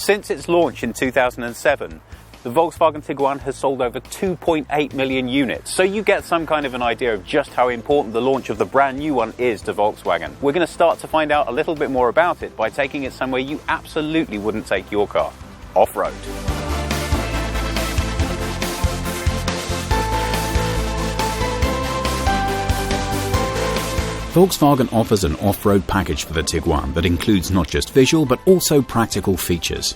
Since its launch in 2007, the Volkswagen Tiguan has sold over 2.8 million units, so you get some kind of an idea of just how important the launch of the brand new one is to Volkswagen. We're going to start to find out a little bit more about it by taking it somewhere you absolutely wouldn't take your car: off-road. Volkswagen offers an off-road package for the Tiguan that includes not just visual but also practical features.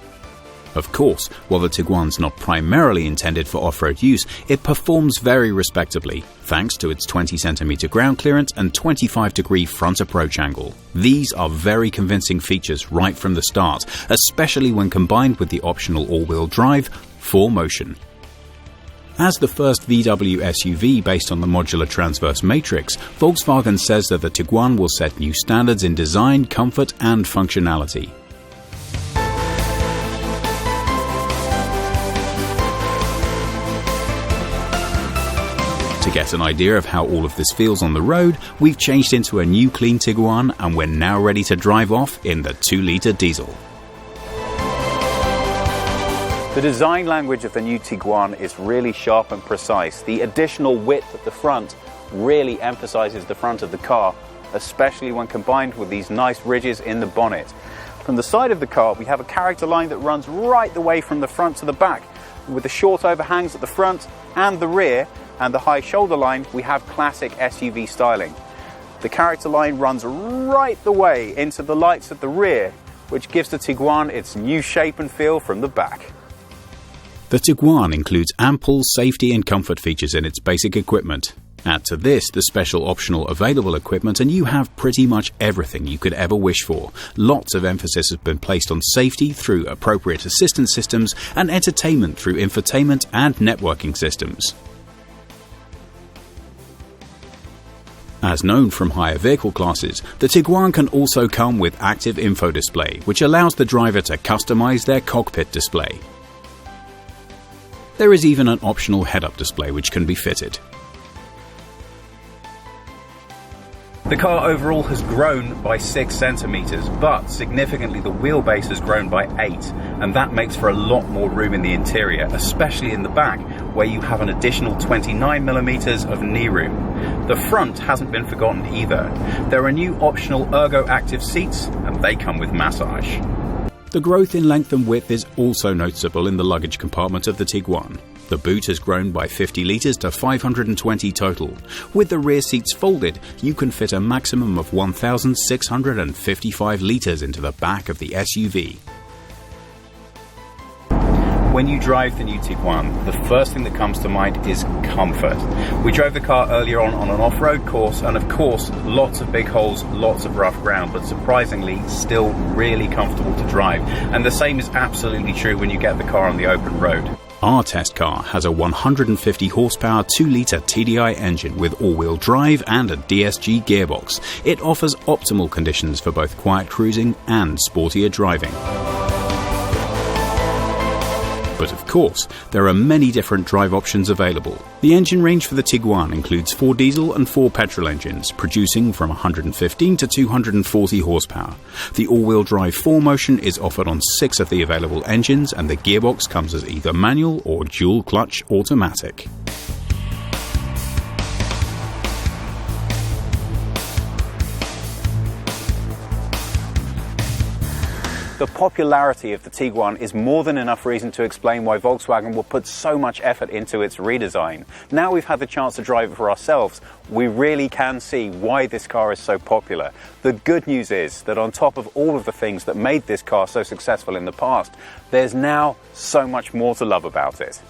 Of course, while the Tiguan's not primarily intended for off-road use, it performs very respectably, thanks to its 20cm ground clearance and 25-degree front approach angle. These are very convincing features right from the start, especially when combined with the optional all-wheel drive 4Motion. As the first VW SUV based on the modular transverse matrix, Volkswagen says that the Tiguan will set new standards in design, comfort and functionality. To get an idea of how all of this feels on the road, we've changed into a new clean Tiguan and we're now ready to drive off in the 2-litre diesel. The design language of the new Tiguan is really sharp and precise. The additional width at the front really emphasizes the front of the car, especially when combined with these nice ridges in the bonnet. From the side of the car, we have a character line that runs right the way from the front to the back. With the short overhangs at the front and the rear, and the high shoulder line, we have classic SUV styling. The character line runs right the way into the lights at the rear, which gives the Tiguan its new shape and feel from the back. The Tiguan includes ample safety and comfort features in its basic equipment. Add to this the special optional available equipment and you have pretty much everything you could ever wish for. Lots of emphasis has been placed on safety through appropriate assistance systems and entertainment through infotainment and networking systems. As known from higher vehicle classes, the Tiguan can also come with active info display, which allows the driver to customize their cockpit display. There is even an optional head-up display which can be fitted. The car overall has grown by 6 centimeters, but significantly the wheelbase has grown by 8, and that makes for a lot more room in the interior, especially in the back, where you have an additional 29 millimeters of knee room. The front hasn't been forgotten either. There are new optional Ergo Active seats, and they come with massage. The growth in length and width is also noticeable in the luggage compartment of the Tiguan. The boot has grown by 50 litres to 520 total. With the rear seats folded, you can fit a maximum of 1,655 litres into the back of the SUV. When you drive the new Tiguan, the first thing that comes to mind is comfort. We drove the car earlier on an off-road course, and of course, lots of big holes, lots of rough ground, but surprisingly, still really comfortable to drive. And the same is absolutely true when you get the car on the open road. Our test car has a 150 horsepower 2-litre TDI engine with all-wheel drive and a DSG gearbox. It offers optimal conditions for both quiet cruising and sportier driving. But of course, there are many different drive options available. The engine range for the Tiguan includes 4 diesel and 4 petrol engines, producing from 115 to 240 horsepower. The all-wheel drive 4Motion is offered on 6 of the available engines, and the gearbox comes as either manual or dual-clutch automatic. The popularity of the Tiguan is more than enough reason to explain why Volkswagen will put so much effort into its redesign. Now we've had the chance to drive it for ourselves, we really can see why this car is so popular. The good news is that on top of all of the things that made this car so successful in the past, there's now so much more to love about it.